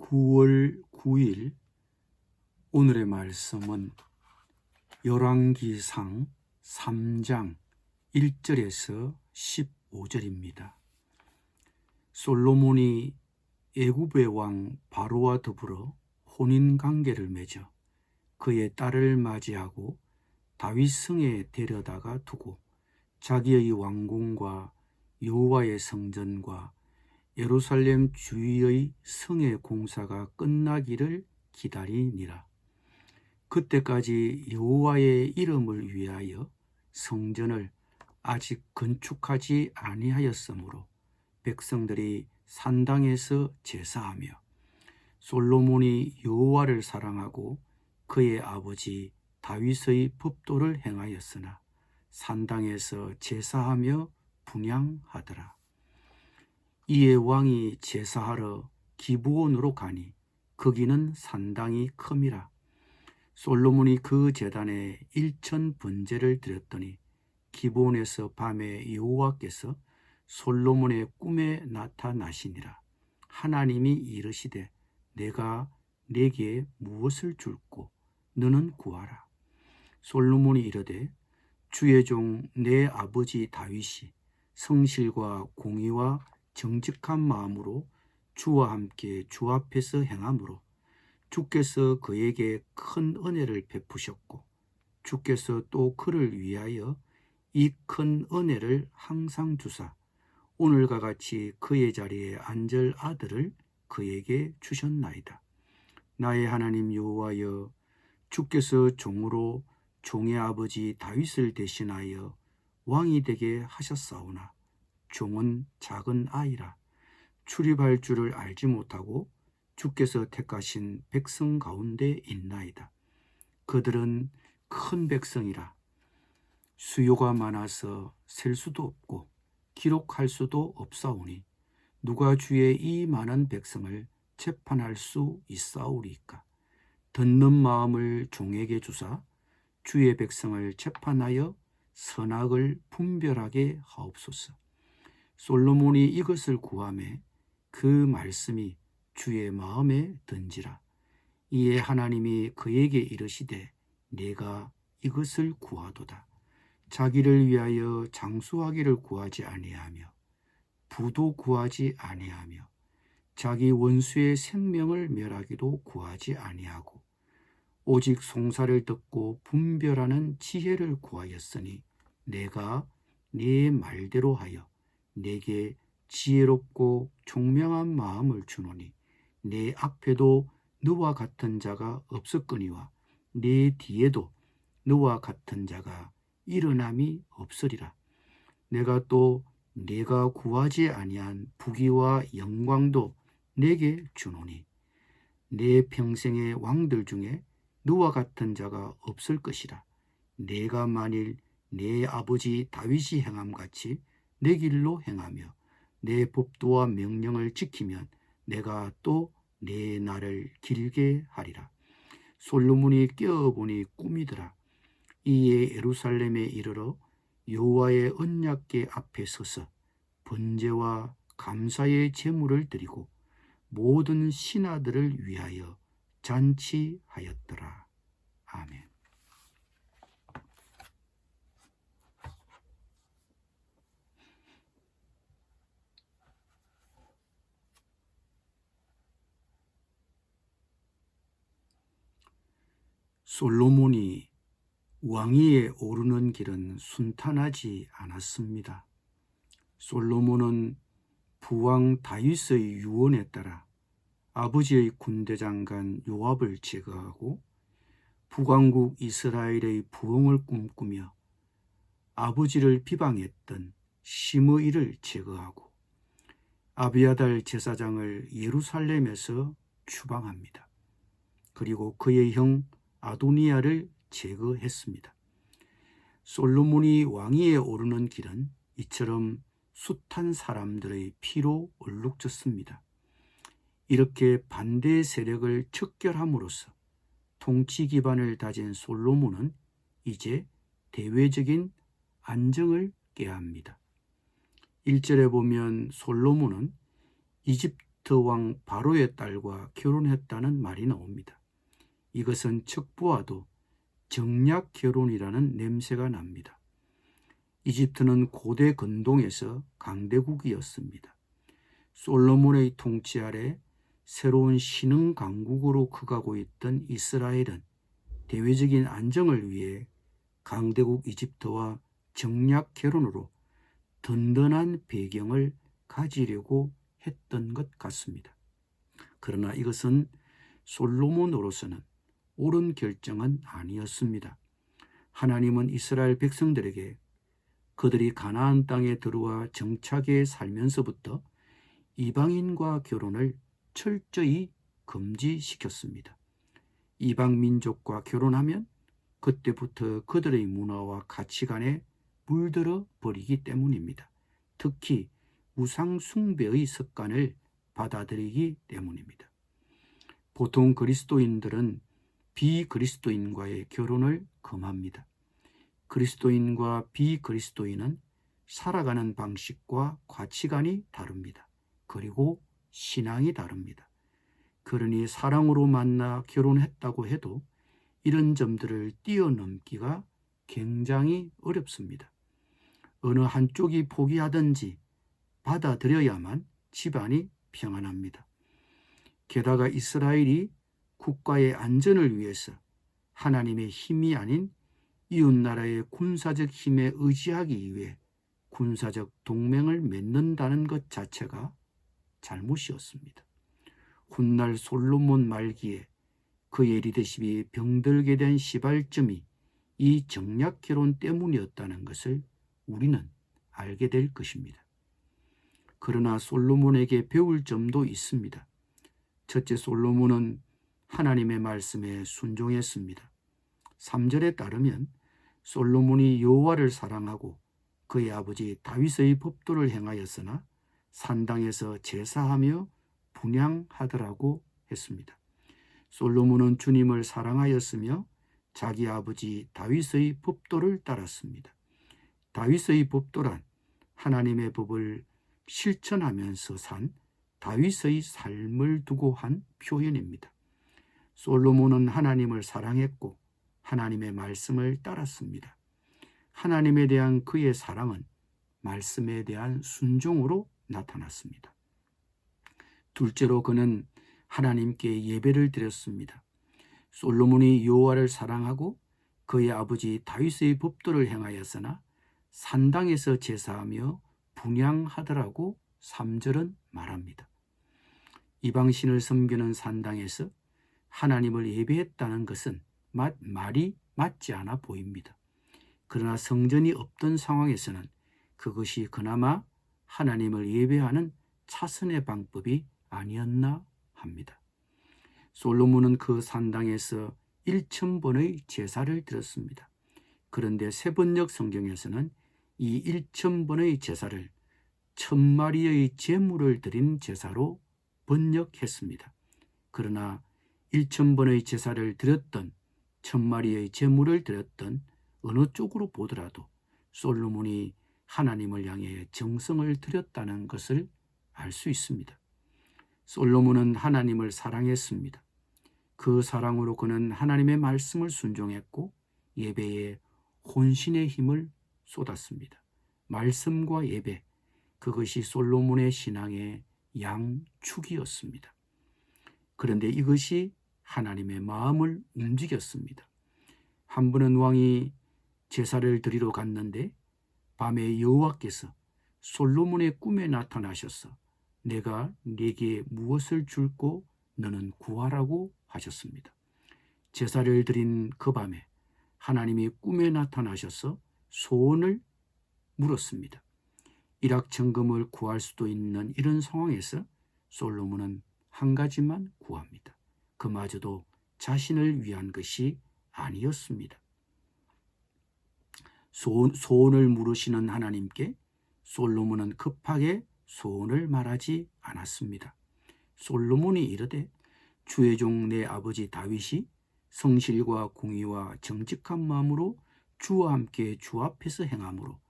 9월 9일 오늘의 말씀은 열왕기상 3장 1절에서 15절입니다. 솔로몬이 애굽의 왕 바로와 더불어 혼인관계를 맺어 그의 딸을 맞이하고 다윗 성에 데려다가 두고 자기의 왕궁과 여호와의 성전과 예루살렘 주위의 성의 공사가 끝나기를 기다리니라. 그때까지 여호와의 이름을 위하여 성전을 아직 건축하지 아니하였으므로 백성들이 산당에서 제사하며 솔로몬이 여호와를 사랑하고 그의 아버지 다윗의 법도를 행하였으나 산당에서 제사하며 분향하더라. 이에 왕이 제사하러 기브온으로 가니 거기는 산당이 큼이라. 솔로몬이 그 제단에 1천 번제를 드렸더니 기브온에서 밤에 여호와께서 솔로몬의 꿈에 나타나시니라. 하나님이 이르시되 내가 네게 무엇을 줄꼬 너는 구하라. 솔로몬이 이르되 주의 종 내 아버지 다윗이 성실과 공의와 정직한 마음으로 주와 함께 주 앞에서 행함으로 주께서 그에게 큰 은혜를 베푸셨고 주께서 또 그를 위하여 이 큰 은혜를 항상 주사 오늘과 같이 그의 자리에 앉을 아들을 그에게 주셨나이다. 나의 하나님 여호와여, 주께서 종으로 종의 아버지 다윗을 대신하여 왕이 되게 하셨사오나 종은 작은 아이라 출입할 줄을 알지 못하고 주께서 택하신 백성 가운데 있나이다. 그들은 큰 백성이라 수요가 많아서 셀 수도 없고 기록할 수도 없사오니 누가 주의 이 많은 백성을 재판할 수 있사오리까. 듣는 마음을 종에게 주사 주의 백성을 재판하여 선악을 분별하게 하옵소서. 솔로몬이 이것을 구하매 그 말씀이 주의 마음에 든지라. 이에 하나님이 그에게 이르시되 내가 이것을 구하도다. 자기를 위하여 장수하기를 구하지 아니하며 부도 구하지 아니하며 자기 원수의 생명을 멸하기도 구하지 아니하고 오직 송사를 듣고 분별하는 지혜를 구하였으니 내가 네 말대로 하여 내게 지혜롭고 총명한 마음을 주노니 내 앞에도 너와 같은 자가 없었거니와 내 뒤에도 너와 같은 자가 일어남이 없으리라. 내가 또 내가 구하지 아니한 부귀와 영광도 내게 주노니 내 평생의 왕들 중에 너와 같은 자가 없을 것이라. 내가 만일 내 아버지 다윗이 행함같이 내 길로 행하며 내 법도와 명령을 지키면 내가 또 내 날을 길게 하리라. 솔로몬이 깨어보니 꿈이더라. 이에 예루살렘에 이르러 여호와의 언약궤 앞에 서서 번제와 감사의 제물을 드리고 모든 신하들을 위하여 잔치하였더라. 아멘. 솔로몬이 왕위에 오르는 길은 순탄하지 않았습니다. 솔로몬은 부왕 다윗의 유언에 따라 아버지의 군대장관 요압을 제거하고 북왕국 이스라엘의 부흥을 꿈꾸며 아버지를 비방했던 시므이를 제거하고 아비아달 제사장을 예루살렘에서 추방합니다. 그리고 그의 형 아도니아를 제거했습니다. 솔로몬이 왕위에 오르는 길은 이처럼 숱한 사람들의 피로 얼룩졌습니다. 이렇게 반대 세력을 척결함으로써 통치 기반을 다진 솔로몬은 이제 대외적인 안정을 꾀합니다. 1절에 보면 솔로몬은 이집트 왕 바로의 딸과 결혼했다는 말이 나옵니다. 이것은 척부와도 정략 결혼이라는 냄새가 납니다. 이집트는 고대 근동에서 강대국이었습니다. 솔로몬의 통치 아래 새로운 신흥 강국으로 커가고 있던 이스라엘은 대외적인 안정을 위해 강대국 이집트와 정략 결혼으로 든든한 배경을 가지려고 했던 것 같습니다. 그러나 이것은 솔로몬으로서는 옳은 결정은 아니었습니다. 하나님은 이스라엘 백성들에게 그들이 가나안 땅에 들어와 정착해 살면서부터 이방인과 결혼을 철저히 금지시켰습니다. 이방 민족과 결혼하면 그때부터 그들의 문화와 가치관에 물들어 버리기 때문입니다. 특히 우상 숭배의 습관을 받아들이기 때문입니다. 보통 그리스도인들은 비그리스도인과의 결혼을 금합니다. 그리스도인과 비그리스도인은 살아가는 방식과 가치관이 다릅니다. 그리고 신앙이 다릅니다. 그러니 사랑으로 만나 결혼했다고 해도 이런 점들을 뛰어넘기가 굉장히 어렵습니다. 어느 한쪽이 포기하든지 받아들여야만 집안이 평안합니다. 게다가 이스라엘이 국가의 안전을 위해서 하나님의 힘이 아닌 이웃나라의 군사적 힘에 의지하기 위해 군사적 동맹을 맺는다는 것 자체가 잘못이었습니다. 훗날 솔로몬 말기에 그의 리더십이 병들게 된 시발점이 이 정략 결혼 때문이었다는 것을 우리는 알게 될 것입니다. 그러나 솔로몬에게 배울 점도 있습니다. 첫째, 솔로몬은 하나님의 말씀에 순종했습니다. 3절에 따르면 솔로몬이 여호와를 사랑하고 그의 아버지 다윗의 법도를 행하였으나 산당에서 제사하며 분향하더라고 했습니다. 솔로몬은 주님을 사랑하였으며 자기 아버지 다윗의 법도를 따랐습니다. 다윗의 법도란 하나님의 법을 실천하면서 산 다윗의 삶을 두고 한 표현입니다. 솔로몬은 하나님을 사랑했고 하나님의 말씀을 따랐습니다. 하나님에 대한 그의 사랑은 말씀에 대한 순종으로 나타났습니다. 둘째로 그는 하나님께 예배를 드렸습니다. 솔로몬이 여호와를 사랑하고 그의 아버지 다윗의 법도를 행하였으나 산당에서 제사하며 분향하더라고 3절은 말합니다. 이방신을 섬기는 산당에서 하나님을 예배했다는 것은 말이 맞지 않아 보입니다. 그러나 성전이 없던 상황에서는 그것이 그나마 하나님을 예배하는 차선의 방법이 아니었나 합니다. 솔로몬은 그 산당에서 1000번의 제사를 드렸습니다. 그런데 세번역 성경에서는 이 1000번의 제사를 1000마리의 제물을 드린 제사로 번역했습니다. 그러나 1000번의 제사를 드렸던 1000마리의 제물을 드렸던 어느 쪽으로 보더라도 솔로몬이 하나님을 향해 정성을 드렸다는 것을 알 수 있습니다. 솔로몬은 하나님을 사랑했습니다. 그 사랑으로 그는 하나님의 말씀을 순종했고 예배에 혼신의 힘을 쏟았습니다. 말씀과 예배, 그것이 솔로몬의 신앙의 양축이었습니다. 그런데 이것이 하나님의 마음을 움직였습니다. 한 번은 왕이 제사를 드리러 갔는데 밤에 여호와께서 솔로몬의 꿈에 나타나셔서 내가 네게 무엇을 줄고 너는 구하라고 하셨습니다. 제사를 드린 그 밤에 하나님이 꿈에 나타나셔서 소원을 물었습니다. 일확천금을 구할 수도 있는 이런 상황에서 솔로몬은 한 가지만 구합니다. 그마저도 자신을 위한 것이 아니었습니다. 소원을 물으시는 하나님께 솔로몬은 급하게 소원을 말하지 않았습니다. 솔로몬이 이르되 주의 종 내 아버지 다윗이 성실과 공의와 정직한 마음으로 주와 함께 주 앞에서 행함으로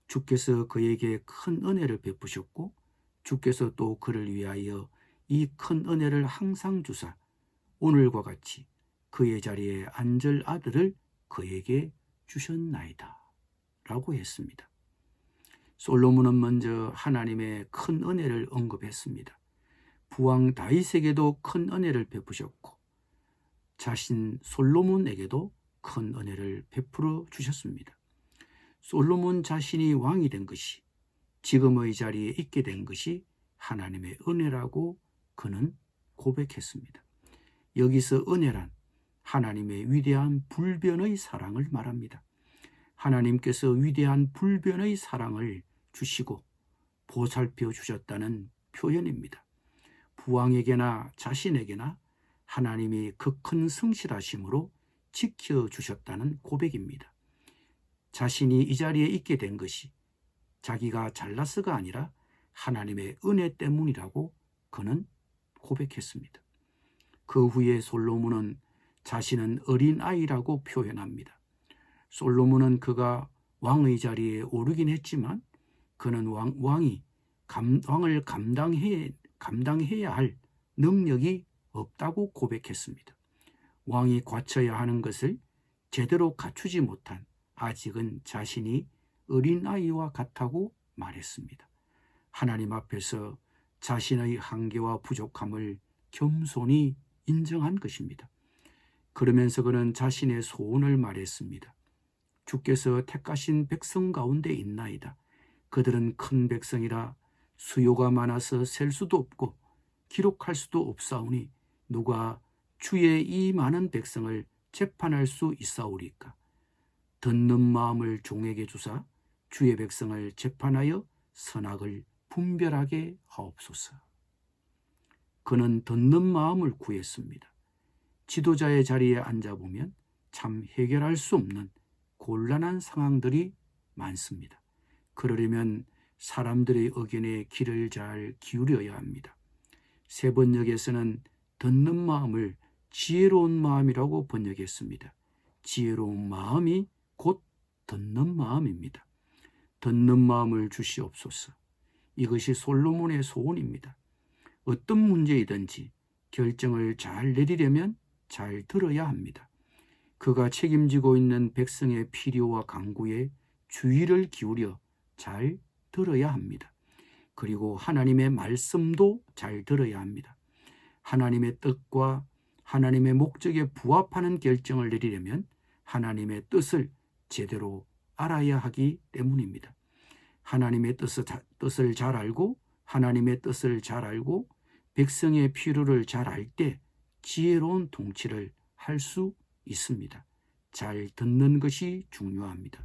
주께서 그에게 큰 은혜를 베푸셨고 주께서 또 그를 위하여 이 큰 은혜를 항상 주사 오늘과 같이 그의 자리에 앉을 아들을 그에게 주셨나이다 라고 했습니다. 솔로몬은 먼저 하나님의 큰 은혜를 언급했습니다. 부왕 다윗에게도 큰 은혜를 베푸셨고 자신 솔로몬에게도 큰 은혜를 베풀어 주셨습니다. 솔로몬 자신이 왕이 된 것이, 지금의 자리에 있게 된 것이 하나님의 은혜라고 그는 고백했습니다. 여기서 은혜란 하나님의 위대한 불변의 사랑을 말합니다. 하나님께서 위대한 불변의 사랑을 주시고 보살펴 주셨다는 표현입니다. 부왕에게나 자신에게나 하나님이 그 큰 성실하심으로 지켜주셨다는 고백입니다. 자신이 이 자리에 있게 된 것이 자기가 잘나서가 아니라 하나님의 은혜 때문이라고 그는 고백했습니다. 그 후에 솔로몬은 자신은 어린아이라고 표현합니다. 솔로몬은 그가 왕의 자리에 오르긴 했지만 그는 왕을 감당해야 할 능력이 없다고 고백했습니다. 왕이 갖춰야 하는 것을 제대로 갖추지 못한 아직은 자신이 어린아이와 같다고 말했습니다. 하나님 앞에서 자신의 한계와 부족함을 겸손히 인정한 것입니다. 그러면서 그는 자신의 소원을 말했습니다. 주께서 택하신 백성 가운데 있나이다. 그들은 큰 백성이라 수요가 많아서 셀 수도 없고 기록할 수도 없사오니 누가 주의 이 많은 백성을 재판할 수 있사오리까. 듣는 마음을 종에게 주사 주의 백성을 재판하여 선악을 분별하게 하옵소서. 그는 듣는 마음을 구했습니다. 지도자의 자리에 앉아보면 참 해결할 수 없는 곤란한 상황들이 많습니다. 그러려면 사람들의 의견에 귀를 잘 기울여야 합니다. 세번역에서는 듣는 마음을 지혜로운 마음이라고 번역했습니다. 지혜로운 마음이 곧 듣는 마음입니다. 듣는 마음을 주시옵소서. 이것이 솔로몬의 소원입니다. 어떤 문제이든지 결정을 잘 내리려면 잘 들어야 합니다. 그가 책임지고 있는 백성의 필요와 간구에 주의를 기울여 잘 들어야 합니다. 그리고 하나님의 말씀도 잘 들어야 합니다. 하나님의 뜻과 하나님의 목적에 부합하는 결정을 내리려면 하나님의 뜻을 제대로 알아야 하기 때문입니다. 하나님의 뜻을 잘 알고 하나님의 뜻을 잘 알고 백성의 필요를 잘 알 때 지혜로운 통치를 할 수 있습니다. 잘 듣는 것이 중요합니다.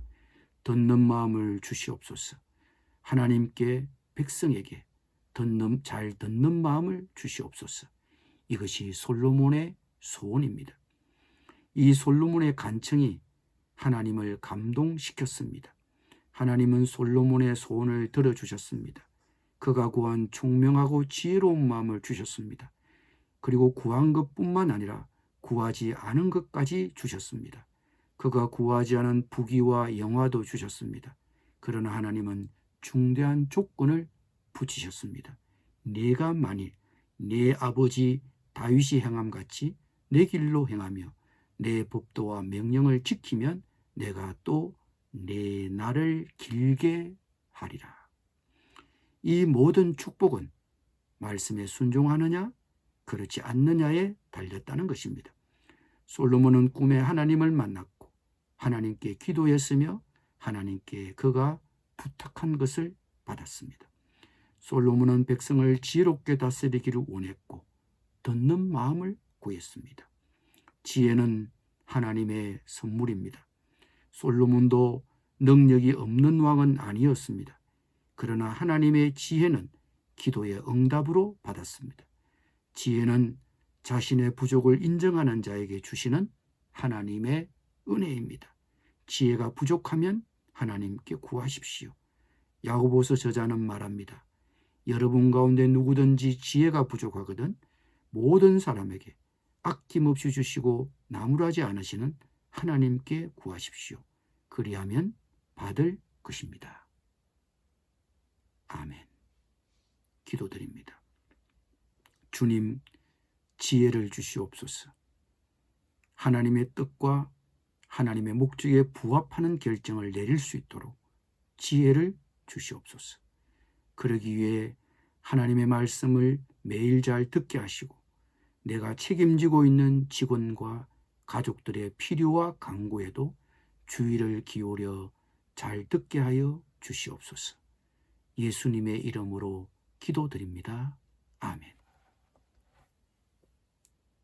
듣는 마음을 주시옵소서. 하나님께 백성에게 잘 듣는 마음을 주시옵소서. 이것이 솔로몬의 소원입니다. 이 솔로몬의 간청이 하나님을 감동시켰습니다. 하나님은 솔로몬의 소원을 들어주셨습니다. 그가 구한 총명하고 지혜로운 마음을 주셨습니다. 그리고 구한 것뿐만 아니라 구하지 않은 것까지 주셨습니다. 그가 구하지 않은 부귀와 영화도 주셨습니다. 그러나 하나님은 중대한 조건을 붙이셨습니다. 네가 만일 네 아버지 다윗이 행함같이 내 길로 행하며 내 법도와 명령을 지키면 내가 또 내 날을 길게 하리라. 이 모든 축복은 말씀에 순종하느냐 그렇지 않느냐에 달렸다는 것입니다. 솔로몬은 꿈에 하나님을 만났고 하나님께 기도했으며 하나님께 그가 부탁한 것을 받았습니다. 솔로몬은 백성을 지혜롭게 다스리기를 원했고 듣는 마음을 구했습니다. 지혜는 하나님의 선물입니다. 솔로몬도 능력이 없는 왕은 아니었습니다. 그러나 하나님의 지혜는 기도의 응답으로 받았습니다. 지혜는 자신의 부족을 인정하는 자에게 주시는 하나님의 은혜입니다. 지혜가 부족하면 하나님께 구하십시오. 야고보서 저자는 말합니다. 여러분 가운데 누구든지 지혜가 부족하거든 모든 사람에게 아낌없이 주시고 나무라지 않으시는 하나님께 구하십시오. 그리하면 받을 것입니다. 아멘. 기도드립니다. 주님, 지혜를 주시옵소서. 하나님의 뜻과 하나님의 목적에 부합하는 결정을 내릴 수 있도록 지혜를 주시옵소서. 그러기 위해 하나님의 말씀을 매일 잘 듣게 하시고 내가 책임지고 있는 직원과 가족들의 필요와 간구에도 주의를 기울여 잘 듣게 하여 주시옵소서. 예수님의 이름으로 기도드립니다. 아멘.